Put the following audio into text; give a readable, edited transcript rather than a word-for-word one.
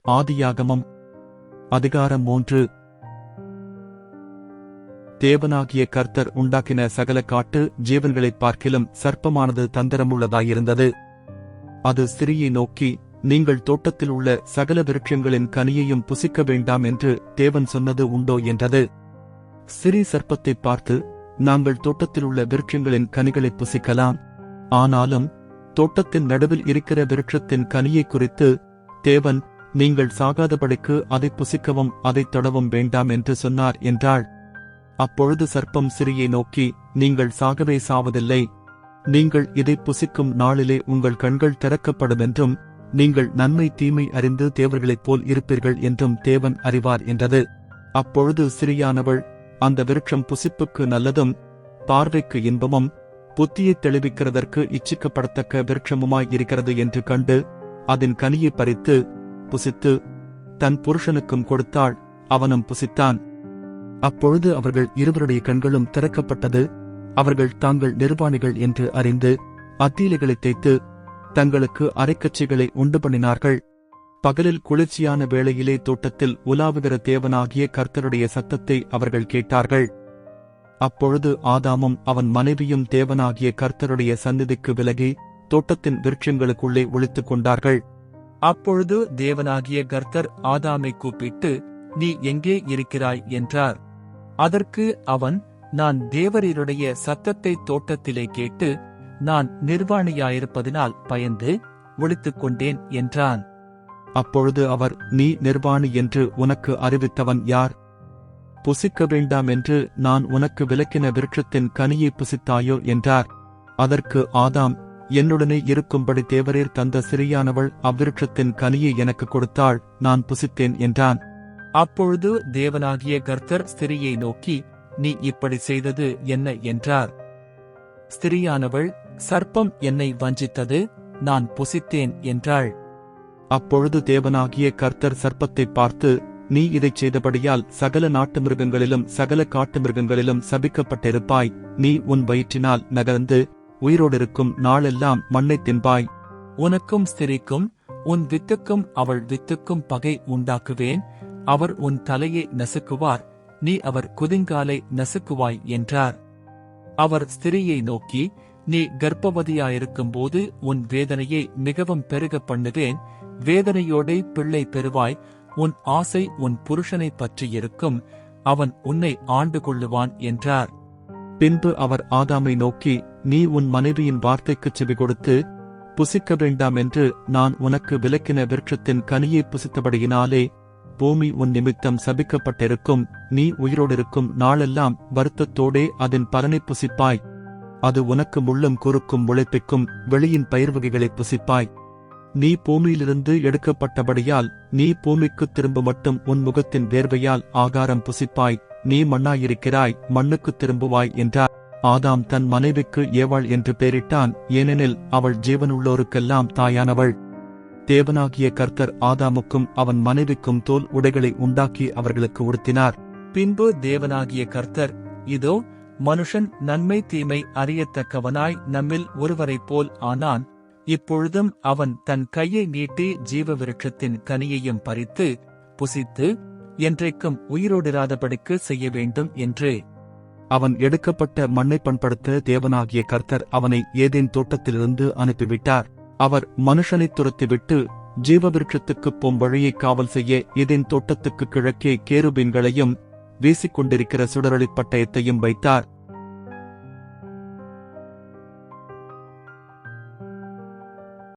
ஆதியாகமம் அதிகாரம் 3. தேவனாகிய கர்த்தர் உண்டாக்கின சகல காட்டு ஜீவன்களைப் பார்க்கிலும் சர்ப்பமானது தந்திரமுள்ளதாயிருந்தது. அது ஸ்திரீயை நோக்கி, நீங்கள் தோட்டத்தில் உள்ள சகல விருட்சங்களின் கனியையும் புசிக்க வேண்டாம் என்று தேவன் சொன்னது உண்டோ என்றது. ஸ்திரீ சர்ப்பத்தைப் பார்த்து, நாங்கள் தோட்டத்தில் உள்ள விருட்சங்களின் கனிகளை புசிக்கலாம். ஆனாலும் தோட்டத்தின் நடுவில் இருக்கிற விருட்சத்தின் கனியை குறித்து தேவன், நீங்கள் சாகாதபடிக்கு அதை புசிக்கவும் அதைத் தொடவும் வேண்டாம் என்று சொன்னார் என்றாள். அப்பொழுது சர்ப்பம் ஸ்திரீயை நோக்கி, நீங்கள் சாகவே சாவதில்லை. நீங்கள் இதை புசிக்கும் நாளிலே உங்கள் கண்கள் திறக்கப்படும் என்றும் நீங்கள் நன்மை தீமை அறிந்து தேவர்களைப் போல் இருப்பீர்கள் என்றும் தேவன் அறிவார் என்றது. அப்பொழுது ஸ்திரீயானவள், அந்த விருட்சம் புசிப்புக்கு நல்லதும் பார்வைக்கு இன்பமும் புத்தியைத் தெளிவிக்கிறதற்கு இச்சிக்கப்படத்தக்க விருட்சமுமாய் இருக்கிறது என்று கண்டு அதன் கனியை பறித்து புசித்து தன் புருஷனுக்கும் கொடுத்தாள். அவனும் புசித்தான். அப்பொழுது அவர்கள் இருவருடைய கண்களும் திறக்கப்பட்டது. அவர்கள் தாங்கள் நிர்வாணிகள் என்று அறிந்து அத்தீலைகளை தேய்த்து தங்களுக்கு அரைக்கச்சைகளை உண்டு பண்ணினார்கள். பகலில் குளிர்ச்சியான வேளையிலே தோட்டத்தில் உலாவுகிற தேவனாகிய கர்த்தருடைய சத்தத்தை அவர்கள் கேட்டார்கள். அப்பொழுது ஆதாமும் அவன் மனைவியும் தேவனாகிய கர்த்தருடைய சந்நிதிக்கு விலகி தோட்டத்தின் விருட்சங்களுக்குள்ளே ஒளித்துக் கொண்டார்கள். அப்பொழுது தேவனாகிய கர்த்தர் ஆதாமை கூப்பிட்டு, நீ எங்கே இருக்கிறாய் என்றார். அதற்கு அவன், நான் தேவரீருடைய சத்தத்தை தோட்டத்திலே கேட்டு நான் நிர்வாணியாயிருப்பதினால் பயந்து ஒளித்துக் கொண்டேன் என்றான். அப்பொழுது அவர், நீ நிர்வாணி என்று உனக்கு அறிவித்தவன் யார்? புசிக்க வேண்டாம் என்று நான் உனக்கு விலக்கின விருட்சத்தின் கனியை புசித்தாயோ என்றார். அதற்கு ஆதாம், என்னுடனே இருக்கும்படி தேவரீர் தந்த ஸ்திரீயானவள் அவ்விருட்சத்தின் கனியை எனக்கு கொடுத்தாள், நான் புசித்தேன் என்றான். அப்பொழுது தேவனாகிய கர்த்தர் ஸ்திரியை நோக்கி, நீ இப்படி செய்தது என்ன என்றார். ஸ்திரீயானவள், சர்ப்பம் என்னை வஞ்சித்தது, நான் புசித்தேன் என்றாள். அப்பொழுது தேவனாகிய கர்த்தர் சர்ப்பத்தைப் பார்த்து, நீ இதைச் செய்தபடியால் சகல நாட்டு மிருகங்களிலும் சகல காட்டு மிருகங்களிலும் சபிக்கப்பட்டிருப்பாய். நீ உன் வயிற்றினால் நகர்ந்து உயிரோடிருக்கும் நாளெல்லாம் மண்ணைத் தின்பாய். உனக்கும் ஸ்திரீக்கும் உன் வித்துக்கும் அவள் வித்துக்கும் பகை உண்டாக்குவேன். அவர் உன் தலையை நசுக்குவார், நீ அவர் குதிங்காலை நசுக்குவாய் என்றார். அவர் ஸ்திரீயை நோக்கி, நீ கர்ப்பவதியாயிருக்கும்போது உன் வேதனையை மிகவும் பெருக பண்ணுவேன். வேதனையோடே பிள்ளை பெறுவாய். உன் ஆசை உன் புருஷனை பற்றியிருக்கும், அவன் உன்னை ஆண்டு கொள்ளுவான் என்றார். பின்பு அவர் ஆதாமை நோக்கி, நீ உன் மனைவியின் வார்த்தைக்குச் செவி கொடுத்து புசிக்க வேண்டாம் என்று நான் உனக்கு விலக்கின விருட்சத்தின் கனியை புசித்தபடியினாலே பூமி உன் நிமித்தம் சபிக்கப்பட்டிருக்கும். நீ உயிரோடிருக்கும் நாளெல்லாம் வருத்தத்தோடே அதன் பலனை புசிப்பாய். அது உனக்கு முள்ளும் குறுக்கும் முளைப்பிக்கும் வெளியின் பயிர் வகைகளை புசிப்பாய். நீ பூமியிலிருந்து எடுக்கப்பட்டபடியால் நீ பூமிக்குத் திரும்ப மட்டும் உன் முகத்தின் வேர்வையால் ஆகாரம் புசிப்பாய். நீ மண்ணாயிருக்கிறாய், மண்ணுக்குத் திரும்புவாய் என்றார். ஆதாம் தன் மனைவிக்கு ஏவாள் என்று பெயரிட்டான், ஏனெனில் அவள் ஜீவனுள்ளோருக்கெல்லாம் தாயானவள். தேவனாகிய கர்த்தர் ஆதாமுக்கும் அவன் மனைவிக்கும் தோல் உடைகளை உண்டாக்கி அவர்களுக்கு உடுத்தினார். பின்பு தேவனாகிய கர்த்தர், இதோ, மனுஷன் நன்மை தீமை அறியத்தக்கவனாய் நம்மில் ஒருவரைப் போல் ஆனான். இப்பொழுதும் அவன் தன் கையை நீட்டி ஜீவ விருட்சத்தின் கனியையும் பறித்து புசித்து என்றைக்கும் உயிரோடிராதபடிக்கு செய்ய வேண்டும் என்று. அவன் எடுக்கப்பட்ட மண்ணை பண்படுத்த தேவனாகிய கர்த்தர் அவனை ஏதேன் தோட்டத்திலிருந்து அனுப்பிவிட்டார். அவர் மனுஷனைத் துரத்திவிட்டு ஜீவ விருட்சத்துக்குப் போம் வழியை காவல் செய்ய ஏதேன் தோட்டத்துக்கு கிழக்கே கேருபீன்களையும் வீசிக்கொண்டிருக்கிற சுடரொளிப் பட்டயத்தையும் வைத்தார்.